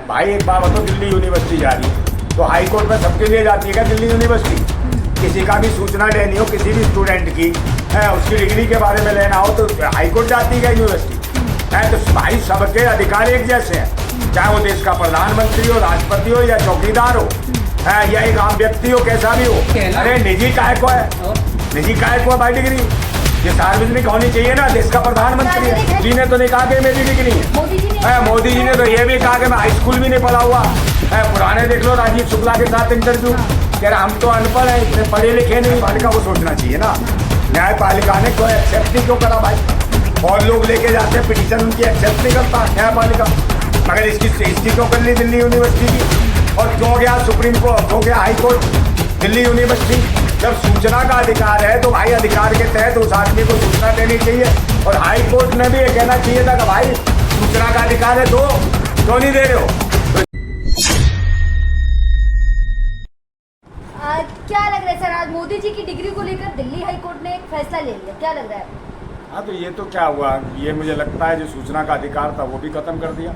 भाई एक बात बताओ, दिल्ली यूनिवर्सिटी जा रही है तो हाई कोर्ट में सबके लिए जाती है क्या दिल्ली यूनिवर्सिटी? किसी का भी सूचना लेनी हो किसी भी स्टूडेंट की है, उसकी डिग्री के बारे में लेना हो तो हाई कोर्ट जाती है क्या यूनिवर्सिटी? है तो भाई सबके अधिकार एक जैसे हैं, चाहे वो देश का प्रधानमंत्री हो, राष्ट्रपति हो या चौकीदार हो, है या एक आम व्यक्ति हो, कैसा भी हो। अरे निजी काय को है, निजी काय को है भाई डिग्री? ये सार्वजनिक होनी चाहिए ना। देश का प्रधानमंत्री जी ने तो नहीं कहा कि मेरी डिग्री है, मोदी जी ने तो ये भी कहा कि मैं हाई स्कूल भी नहीं पढ़ा हुआ है। पुराने देख लो, राजीव शुक्ला के साथ इंटरव्यू, कह रहे हम तो अनपढ़ हैं, इतने पढ़े लिखे नहीं। पालिका को सोचना चाहिए ना, न्यायपालिका ने कोई एक्सेप्ट नहीं क्यों करा भाई? और लोग लेके जाते हैं पिटीशन, उनकी एक्सेप्ट नहीं करता न्यायपालिका। मगर इसकी क्यों कर ली दिल्ली यूनिवर्सिटी की? और क्यों गया सुप्रीम कोर्ट, क्यों गया हाई कोर्ट दिल्ली यूनिवर्सिटी? जब सूचना का अधिकार है तो भाई अधिकार के तहत उस आदमी को सूचना देनी चाहिए। और हाई कोर्ट ने भी ये कहना चाहिए था कि भाई सूचना का अधिकार है तो क्यों नहीं दे रहे हो? क्या लग रहा है सर, आज मोदी जी की डिग्री को लेकर दिल्ली हाई कोर्ट ने एक फैसला ले लिया, क्या लग रहा है? हाँ तो ये तो क्या हुआ, ये मुझे लगता है जो सूचना का अधिकार था वो भी खत्म कर दिया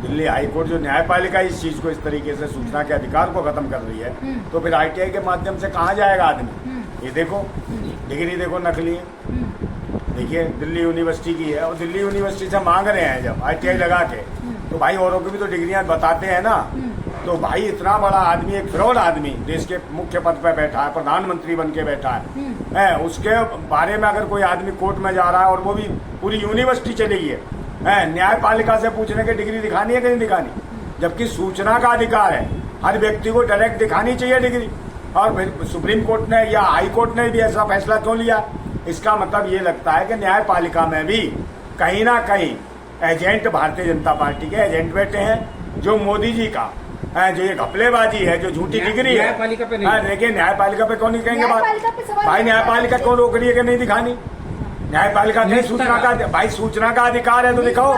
दिल्ली हाई कोर्ट। जो न्यायपालिका इस चीज को इस तरीके से सूचना के अधिकार को खत्म कर रही है तो फिर ITI के माध्यम से कहाँ जाएगा आदमी? ये देखो डिग्री देखो नकली है, देखिए दिल्ली यूनिवर्सिटी की है और दिल्ली यूनिवर्सिटी से मांग रहे हैं जब ITI लगा के तो भाई औरों की भी तो डिग्रियां बताते हैं ना। तो भाई इतना बड़ा आदमी, एक फ्रॉड आदमी देश के मुख्य पद पर बैठा है, प्रधानमंत्री बन के बैठा है, उसके बारे में अगर कोई आदमी कोर्ट में जा रहा है और वो भी पूरी यूनिवर्सिटी चली है, न्यायपालिका से पूछने की डिग्री दिखानी है कि नहीं दिखानी? जबकि सूचना का अधिकार है, हर व्यक्ति को डायरेक्ट दिखानी चाहिए डिग्री। और फिर सुप्रीम कोर्ट ने या हाई कोर्ट ने भी ऐसा फैसला क्यों लिया? इसका मतलब ये लगता है कि न्यायपालिका में भी कहीं ना कहीं एजेंट, भारतीय जनता पार्टी के एजेंट बैठे हैं, जो मोदी जी का जो ये घपलेबाजी है, जो झूठी डिग्री है। देखिए न्यायपालिका पे कौन नहीं कहेंगे बात? भाई न्यायपालिका कौन रोक रही है कि नहीं दिखानी? न्यायपालिका ने सूचना का, भाई सूचना का अधिकार है तो दिखाओ।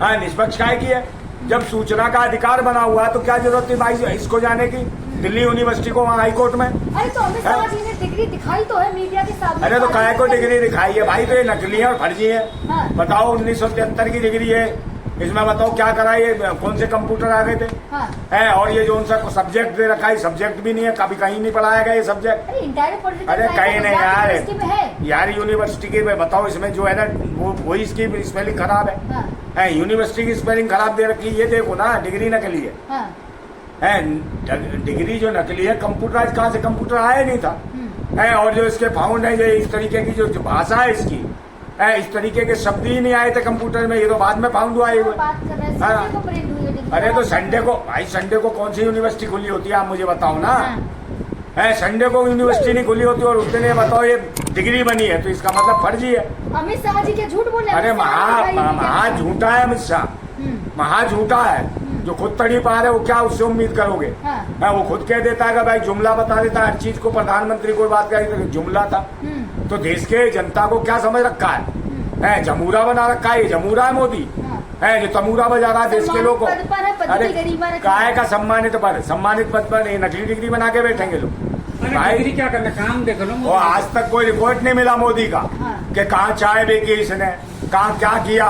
हाँ निष्पक्ष काय की है? जब सूचना का अधिकार बना हुआ है तो क्या जरूरत थी भाई इसको जाने की दिल्ली यूनिवर्सिटी को वहाँ हाई कोर्ट में? अरे तो अमित शाह जी ने डिग्री दिखाई तो है मीडिया के सामने। अरे तो काय को डिग्री दिखाई है भाई? तो ये नकली है और फर्जी है। बताओ 1973 की डिग्री है, इसमें बताओ क्या करा, ये कौन से कंप्यूटर आ गए थे? है और ये जो उनसा सब्जेक्ट दे रखा है, सब्जेक्ट भी नहीं है, कभी कहीं नहीं पढ़ाया गया ये सब्जेक्ट। अरे कहीं नहीं यार यूनिवर्सिटी की बताओ, इसमें जो है ना वही इसकी स्पेलिंग खराब है। यूनिवर्सिटी की स्पेलिंग खराब दे रखी है, ये देखो ना डिग्री नकली है। डिग्री जो नकली है, कंप्यूटराइज कहाँ से, कंप्यूटर आया नहीं था। और जो इसके फाउंड है, ये इस तरीके की जो भाषा है इसकी, इस तरीके के शब्द ही नहीं आए थे कंप्यूटर में, ये तो बाद में फाउंड हुआ है। अरे तो संडे को भाई, संडे को कौन सी यूनिवर्सिटी खुली होती है आप मुझे बताओ ना? संडे को यूनिवर्सिटी नहीं खुली होती और उस दिन ये बताओ ये डिग्री बनी है, तो इसका मतलब फर्जी है। अमित शाह जी के झूठ बोल रहे हैं। अरे महा झूठा है अमित शाह, महा झूठा है। जो खुद तड़ी पा रहे वो क्या उससे उम्मीद करोगे? वो खुद कह देता है कि भाई जुमला बता देता है हर चीज को, प्रधानमंत्री को बात करी तो जुमला था। तो देश के जनता को क्या समझ रखा है? जमूरा बना रखा है, ये जमूरा है मोदी है जो तमूरा बजा रहा है देश के लोगों को। अरे काय का सम्मानित पद, सम्मानित पद पर नकली डिग्री बना के बैठेंगे लोग। भाई क्या करना, काम देख लो। वो आज तक कोई रिपोर्ट नहीं मिला मोदी का कि कहाँ चाय बेची इसने, कहाँ क्या किया,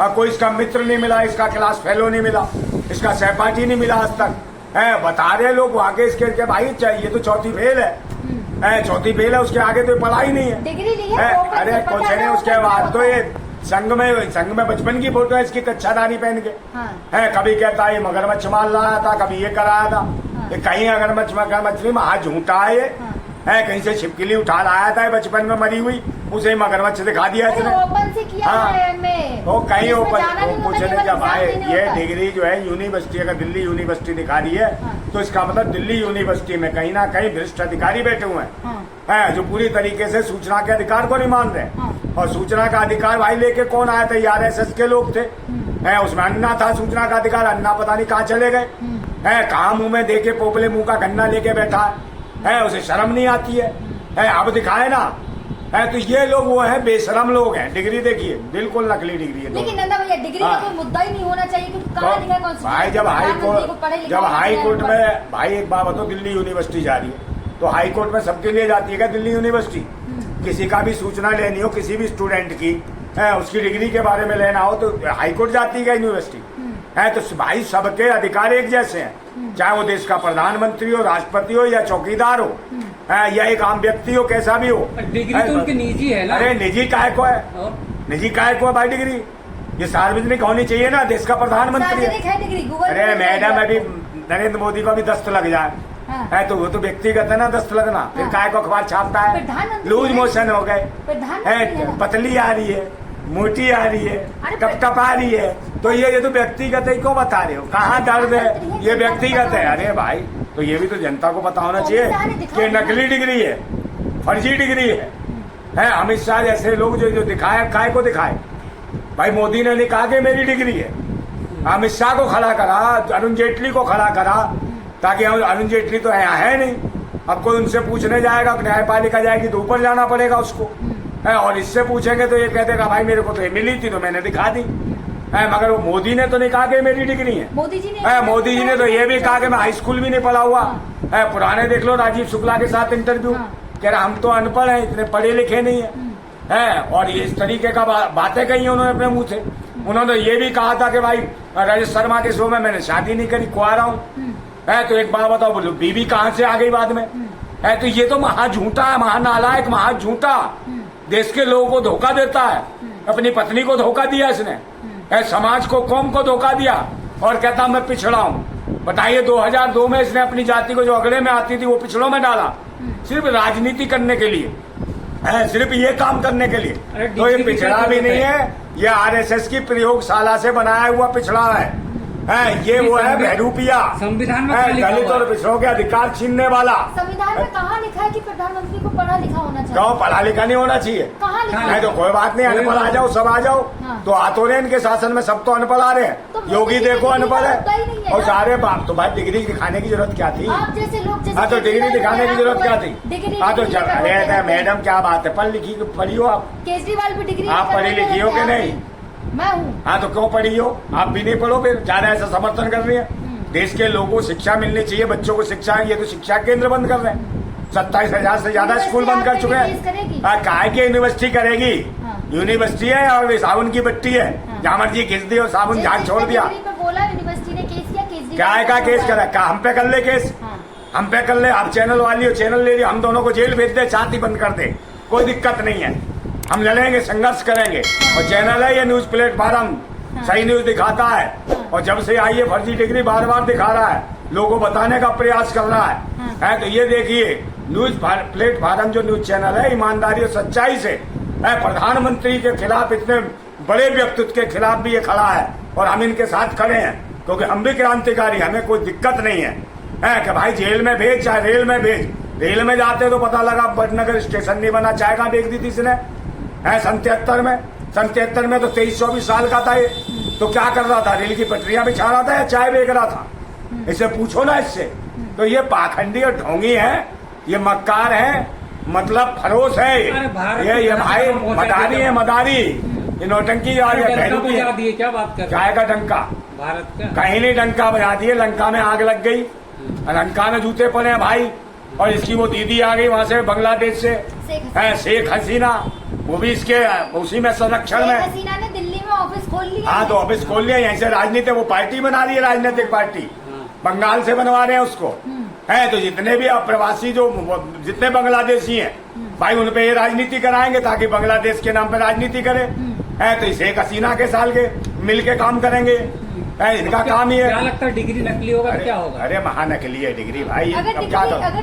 कोई इसका मित्र नहीं मिला, इसका क्लास फेलो नहीं मिला, इसका सहपाठी नहीं मिला आज तक। बता रहे लोग आगे इसके भाई चाहिए तो चौथी फेल है, चौथी फेल है, उसके आगे तो पढ़ाई नहीं है। डिग्री ली है। अरे कुछ नहीं, उसके बाद तो ये संघ में बचपन की फोटो है इसकी कच्छादारी पहन के। कभी कहता है ये मगरमच्छ मार लाया था, कभी ये कराया था। ये कहीं अगर मछली में हाथ झूठा है, कहीं से छिपकली उठा लाया था बचपन में मरी हुई, उसे मगरमच्छ दिखा दिया इसने। ओपन से किया है वो कहीं ओपन कुछ नहीं। जब आए ये डिग्री जो है यूनिवर्सिटी, अगर दिल्ली यूनिवर्सिटी दिखा रही है तो इसका मतलब दिल्ली यूनिवर्सिटी में कहीं ना कहीं भ्रष्ट अधिकारी बैठे हुए हैं, जो पूरी तरीके से सूचना के अधिकार को नहीं मान रहे। और सूचना का अधिकार भाई लेके कौन आया था? RSS के लोग थे। उसमें अन्ना था सूचना का अधिकार, अन्ना पता नहीं कहाँ चले गए। कहाँ मुंह में देखे पोपले मुंह का गन्ना लेके बैठा है, उसे शर्म नहीं आती है। अब दिखाए ना। तो ये लोग वो है बेशरम लोग हैं। डिग्री देखिए बिल्कुल नकली डिग्री है। लेकिन नंदा भैया डिग्री का कोई मुद्दा ही नहीं होना चाहिए क्योंकि कहाँ लिखा है भाई जब हाई कोर्ट में भाई एक बात बताओ, दिल्ली यूनिवर्सिटी जा रही है तो हाई कोर्ट में सबके लिए जाती है क्या दिल्ली यूनिवर्सिटी? किसी का भी सूचना लेनी हो किसी भी स्टूडेंट की, उसकी डिग्री के बारे में लेना हो तो हाई कोर्ट जाती है यूनिवर्सिटी? है तो भाई सबके अधिकार एक जैसे हैं, चाहे वो देश का प्रधानमंत्री हो, राष्ट्रपति हो या चौकीदार हो, है या एक आम व्यक्ति हो, कैसा भी हो। डिग्री तो उनकी निजी है ना। अरे निजी काहे को है, और निजी काहे को है भाई डिग्री, ये सार्वजनिक होनी चाहिए ना, देश का प्रधानमंत्री सार्वजनिक है। है डिग्री, गूगल अरे पे मैडम अभी नरेंद्र मोदी को भी दस्त लग जाए, हाँ। है तो वो तो व्यक्तिगत है ना दस्त लगना, फिर हाँ। काय को अखबार छापता है, प्रधानमंत्री लूज है। मोशन हो गए, प्रधानमंत्री है है ना। पतली आ रही है, मोटी आ रही है, अरे टपटप आ रही है, तो ये तो व्यक्तिगत है, क्यों बता रहे हो, कहाँ दर्द है, ये व्यक्तिगत है। अरे भाई तो ये भी तो जनता को पता होना चाहिए कि नकली डिग्री है, फर्जी डिग्री है। अमित शाह जैसे लोग जो दिखाए, काय को दिखाए, भाई मोदी ने कहा कि मेरी डिग्री है, अमित शाह को खड़ा करा, अरुण जेटली को खड़ा करा, ताकि अरुण जेटली तो यहाँ है नहीं, अब कोई उनसे पूछने जाएगा, न्यायपालिका जाएगी तो ऊपर जाना पड़ेगा उसको, है, और इससे पूछेंगे तो ये कह देगा भाई मेरे को तो ये मिली थी तो मैंने दिखा दी, है, मगर वो मोदी ने तो नहीं कहा कि मेरी डिग्री है। मोदी जी मोदी जी ने तो ये भी कहा कि मैं हाई स्कूल भी नहीं पढ़ा हुआ है। पुराने देख लो राजीव शुक्ला के साथ इंटरव्यू, कह रहा हम तो अनपढ़ हैं, इतने पढ़े लिखे नहीं है, और ये इस तरीके का बातें कही है उन्होंने अपने मुंह से। उन्होंने ये भी कहा था कि भाई राजेश शर्मा के शो में मैंने शादी नहीं करी, कुआरा हूँ, है, तो एक बात बताओ, बोलो बीवी कहाँ से आ गई बाद में, है, तो ये तो महा झूठा है, महानालायक, महा झूठा, देश के लोगों को धोखा देता है, अपनी पत्नी को धोखा दिया इसने, है, समाज को, कौम को धोखा दिया, और कहता मैं पिछड़ा हूँ। बताइए 2002 में इसने अपनी जाति को जो अगले में आती थी वो पिछड़ों में डाला, सिर्फ राजनीति करने के लिए, है, सिर्फ ये काम करने के लिए। तो ये पिछड़ा भी नहीं है, ये आरएसएस की प्रयोगशाला से बनाया हुआ पिछड़ा है, ये वो है बहरूपिया, संविधान में दलित और पिछड़ों के अधिकार छीनने वाला। संविधान में कहाँ लिखा है कि प्रधानमंत्री को पढ़ा लिखा होना चाहिए? क्यों पढ़ा लिखा नहीं होना चाहिए? कहाँ लिखा नहीं है? तो कोई बात नहीं, अनपढ़ आ जाओ, सब आ जाओ, हाँ। तो आ तो रहे इनके शासन में, सब तो अनपढ़ आ रहे हैं, तो योगी देखो अनपढ़ होता ही नहीं है, है और ना। सारे बाप तो भाई डिग्री दिखाने की जरूरत क्या थी? आप जैसे लोग जैसे हाँ तो डिग्री दिखाने की जरूरत क्या थी? डिग्री हाँ तो डिग्री का अरे बोलते मैडम क्या बात है, पढ़ लिखी पढ़ी हो आप? केजरीवाल भी डिग्री आप पढ़ी लिखी हो कि नहीं? मैं हूँ। हाँ तो क्यों पढ़ी हो? आप भी नहीं पढ़ो, फिर ज्यादा ऐसा समर्थन कर रही है। देश के लोगों को शिक्षा मिलनी चाहिए, बच्चों को शिक्षा, ये तो शिक्षा केंद्र बंद कर रहे हैं, 27,000 से ज्यादा स्कूल बंद कर चुके हैं। काहे की यूनिवर्सिटी करेगी? यूनिवर्सिटी है और साबुन की बट्टी है, जहाँ मर्जी घिस दी और साबुन झाग छोड़ दिया। बोला यूनिवर्सिटी ने केस किया, क्या का केस करा? क्या हम पे कर ले केस? हम पे कर ले, आप चैनल वाली हो, चैनल ले लियो, हम दोनों को जेल भेज दे, छाती बंद कर दे, कोई दिक्कत नहीं है, हम लड़ेंगे, संघर्ष करेंगे। और चैनल है ये न्यूज प्लेटफॉर्म, सही न्यूज दिखाता है, और जब से आई है फर्जी डिग्री बार बार दिखा रहा है, लोगों को बताने का प्रयास कर रहा है। तो ये देखिए न्यूज प्लेटफॉर्म जो न्यूज चैनल है, ईमानदारी और सच्चाई से प्रधानमंत्री के खिलाफ, इतने बड़े व्यक्तित्व के खिलाफ भी ये खड़ा है, और हम इनके साथ खड़े हैं, क्योंकि हम भी क्रांतिकारी, हमें कोई दिक्कत नहीं है कि भाई जेल में भेज चाहे रेल में भेज। रेल में जाते तो पता लगा बटनगर स्टेशन नहीं बना, चाय कहाँ बेच दी थी इसने, है 77 में। 77 में तो 23-24 साल का था ये, तो क्या कर रहा था? रेल की पटरियां बिछा रहा था या चाय बेच रहा था? इसे पूछो ना इससे। तो ये पाखंडी और ढोंगी है, ये मक्कार है, मतलब फरोश है ये भाई मदारी है, मदारी, ये नौटंकी आ गया, क्या बात कर चाय का डंका भारत का कहीं नहीं डंका बजा दिए, लंका में आग लग गई, लंका में जूते पड़े हैं भाई। और इसकी वो दीदी आ गई वहां से बांग्लादेश से, शेख हसीना, वो भी इसके उसी में संरक्षण में। हसीना ने दिल्ली में ऑफिस खोल लिया। हाँ तो ऑफिस खोल लिया, यहीं से राजनीति, वो पार्टी बना रही है, राजनीतिक पार्टी, बंगाल से बनवा रहे हैं उसको, है। तो जितने भी प्रवासी जो जितने बांग्लादेशी हैं भाई, उन पे ये राजनीति कराएंगे ताकि बांग्लादेश के नाम पे राजनीति करे, है। तो शेख हसीना के साल के मिल के काम करेंगे, इनका काम ही है। क्या लगता है डिग्री नकली होगा तो क्या होगा? अरे महानकली है डिग्री भाई। अगर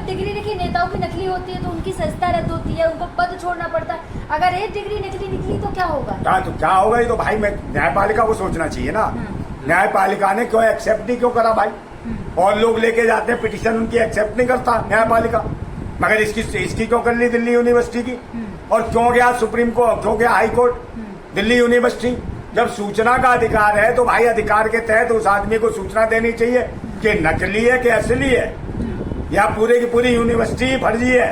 डिग्री देखिए नेताओं की नकली होती है तो उनकी सत्ता रद्द होती है, उनको पद छोड़ना पड़ता है। अगर एक डिग्री नकली निकली तो क्या होगा? तो क्या होगा? ये तो भाई मैं न्यायपालिका को सोचना चाहिए ना, न्यायपालिका ने क्यों एक्सेप्ट नहीं क्यों करा भाई? और लोग लेके जाते हैं पिटीशन, उनकी एक्सेप्ट नहीं करता न्यायपालिका, मगर इसकी क्यों कर ली दिल्ली यूनिवर्सिटी की? और क्यों गया सुप्रीम कोर्ट, क्यों गया हाई कोर्ट दिल्ली यूनिवर्सिटी? जब सूचना का अधिकार है तो भाई अधिकार के तहत उस आदमी को सूचना देनी चाहिए कि नकली है कि असली है, या पूरे की पूरी यूनिवर्सिटी फर्जी है,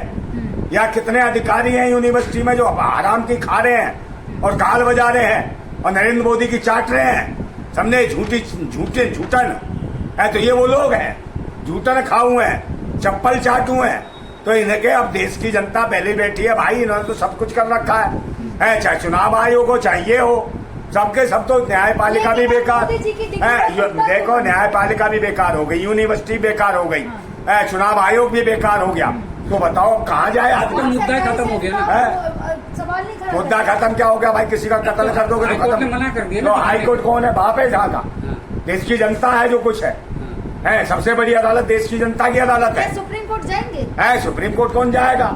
या कितने अधिकारी हैं यूनिवर्सिटी में जो आराम की खा रहे हैं और गाल बजा रहे हैं और नरेंद्र मोदी की चाट रहे हैं, सबने झूठन है। तो ये वो लोग हैं झूठन खाऊ हैं, चप्पल चाटू हैं। तो इनके अब देश की जनता पहले बैठी है भाई, इन्होंने तो सब कुछ कर रखा है, चाहे चुनाव आयोग हो चाहे ये हो, सबके सब तो न्यायपालिका भी बेकार मोदी जी की डिग्री है। का मुद्दा देखो तो- न्यायपालिका भी बेकार हो गई, यूनिवर्सिटी बेकार हो गई, चुनाव आयोग भी बेकार हो गया। तो बताओ कहाँ जाए आदमी? तो मुद्दा खत्म हो गया ना। सवाल नहीं खड़ा मुद्दा खत्म क्या हो गया भाई? किसी का कत्ल कर दोगे तो हाईकोर्ट ने खत्म। मना कर दिया ना। तो हाईकोर्ट कौन है? बाप है जहाँ का? हाँ। देश की जनता है जो कुछ है सबसे बड़ी अदालत देश की जनता की अदालत क्या है। सुप्रीम कोर्ट जाएंगे? सुप्रीम कोर्ट कौन जाएगा?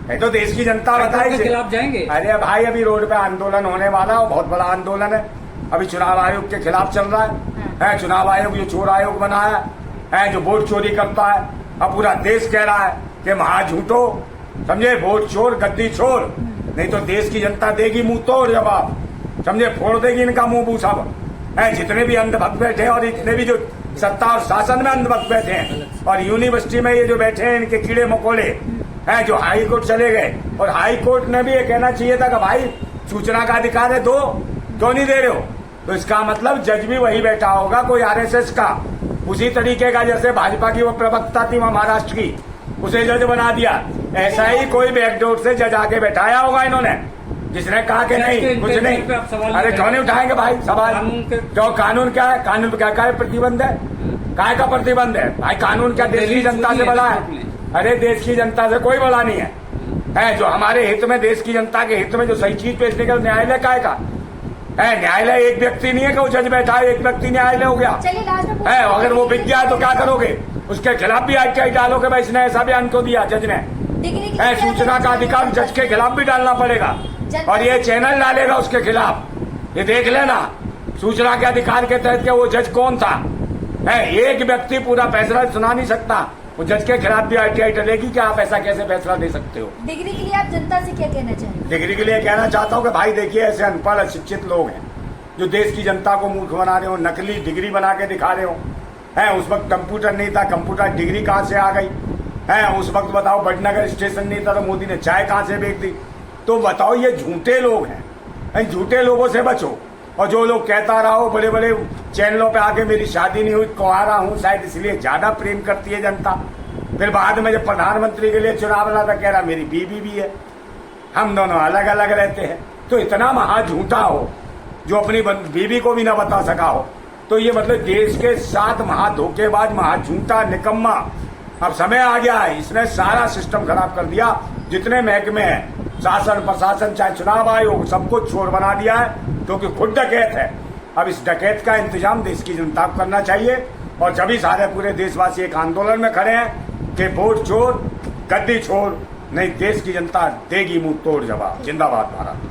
है तो देश की जनता हाईकोर्ट बताए के खिलाफ जाएंगे? अरे भाई अभी रोड पे आंदोलन होने वाला है, बहुत बड़ा आंदोलन है। अभी चुनाव आयोग के खिलाफ चल रहा है। चुनाव आयोग जो चोर आयोग बनाया है, जो वोट चोरी करता है, अब पूरा देश कह रहा है कि महा झूठो, समझे, वोट चोर गद्दी छोर, नहीं तो देश की जनता देगी मुंह तोड़ जवाब, समझे, फोड़ देगी इनका मुंह बू सब है। जितने भी अंधभक्त बैठे हैं और इतने भी जो सत्ता और शासन में अंधभक्त बैठे हैं और यूनिवर्सिटी में ये जो बैठे हैं इनके कीड़े मकोड़े हैं, जो हाई कोर्ट चले गए। और हाई कोर्ट ने भी ये कहना चाहिए था कि भाई सूचना का अधिकार है, दो क्यों नहीं दे रहे हो? तो इसका मतलब जज भी वही बैठा होगा, कोई आरएसएस का, उसी तरीके का जैसे भाजपा की वो प्रवक्ता थी वहां महाराष्ट्र की, उसे जज बना दिया। ऐसा ही कोई बैकडोर से जज आके बैठाया होगा इन्होंने, जिसने कहा कि नहीं कुछ नहीं। अरे क्यों नहीं उठाएंगे भाई सवाल? क्यों? कानून क्या है? कानून क्या है? प्रतिबंध है? काय का प्रतिबंध है भाई? कानून क्या देश की जनता से बड़ा है? अरे देश की जनता से कोई बड़ा नहीं है। जो हमारे हित में, देश की जनता के हित में जो सही चीज पेश निकल, न्यायालय काय का है? न्यायालय एक व्यक्ति नहीं है कि वो जज बैठा है, एक व्यक्ति न्यायालय हो गया चलिए लास्ट में है। अगर वो बिक गया तो क्या करोगे? उसके खिलाफ भी आईटीआई डालोगे भाई, इसने ऐसा बयान क्यों दिया जज ने? डिग्री की है सूचना का अधिकार जज के खिलाफ भी डालना पड़ेगा और ये चैनल डालेगा उसके खिलाफ। ये देख लेना सूचना के अधिकार के तहत के वो जज कौन था। है एक व्यक्ति पूरा फैसला सुना नहीं सकता, वो जज के खिलाफ भी आईटीआई डलेगी। क्या आप ऐसा कैसे फैसला दे सकते हो? डिग्री के लिए आप जनता से क्या कहना चाहेंगे? डिग्री के लिए कहना चाहता हूँ कि भाई देखिए, ऐसे अनपढ़ अशिक्षित लोग हैं जो देश की जनता को मूर्ख बना रहे हो, नकली डिग्री बना के दिखा रहे हो। है उस वक्त कंप्यूटर नहीं था, कंप्यूटर डिग्री कहाँ से आ गई? है उस वक्त बताओ बड़नगर स्टेशन नहीं था तो मोदी ने चाय कहाँ से बेच दी? तो बताओ ये झूठे लोग हैं, इन झूठे लोगों से बचो। और जो लोग कहता रहा हो बड़े बड़े चैनलों पे आके मेरी शादी नहीं हुई, कुंवारा हूं, शायद इसलिए ज्यादा प्रेम करती है जनता। फिर बाद में जब प्रधानमंत्री के लिए चुनाव लड़ा था कह रहा मेरी बीवी भी है, हम दोनों अलग अलग रहते हैं। तो इतना महा झूठा हो जो अपनी बीवी को भी ना बता सका हो, तो ये मतलब देश के साथ महा धोखेबाज, महा झूठा निकम्मा। अब समय आ गया है, इसने सारा सिस्टम खराब कर दिया। जितने महकमे हैं, शासन प्रशासन चाहे चुनाव आयोग, सबको चोर बना दिया है, क्योंकि खुद डकैत है। अब इस डकैत का इंतजाम देश की जनता को करना चाहिए और जब ही सारे पूरे देशवासी एक आंदोलन में खड़े हैं कि वोट चोर गद्दी छोड़, नहीं देश की जनता देगी मुंह तोड़ जवाब। जिंदाबाद भारत।